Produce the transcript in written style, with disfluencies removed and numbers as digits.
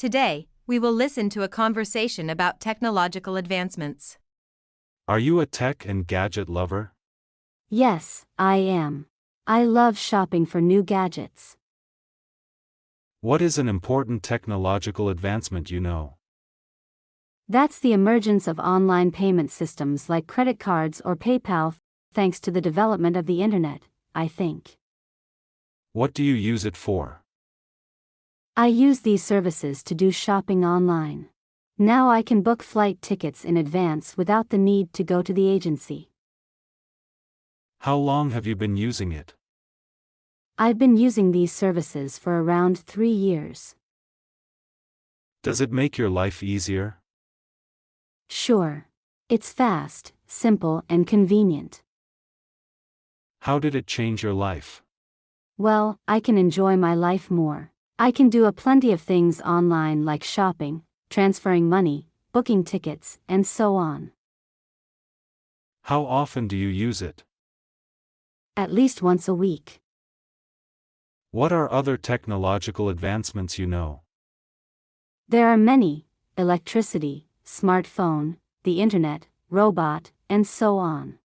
Today, we will listen to a conversation about technological advancements. Are you a tech and gadget lover? Yes, I am. I love shopping for new gadgets. What is an important technological advancement you know? That's the emergence of online payment systems like credit cards or PayPal, thanks to the development of the internet, I think. What do you use it for? I use these services to do shopping online. Now I can book flight tickets in advance without the need to go to the agency. How long have you been using it? I've been using these services for around 3 years. Does it make your life easier? Sure. It's fast, simple, and convenient. How did it change your life? Well, I can enjoy my life more. I can do a plenty of things online like shopping, transferring money, booking tickets, and so on. How often do you use it? At least once a week. What are other technological advancements you know? There are many: electricity, smartphone, the internet, robot, and so on.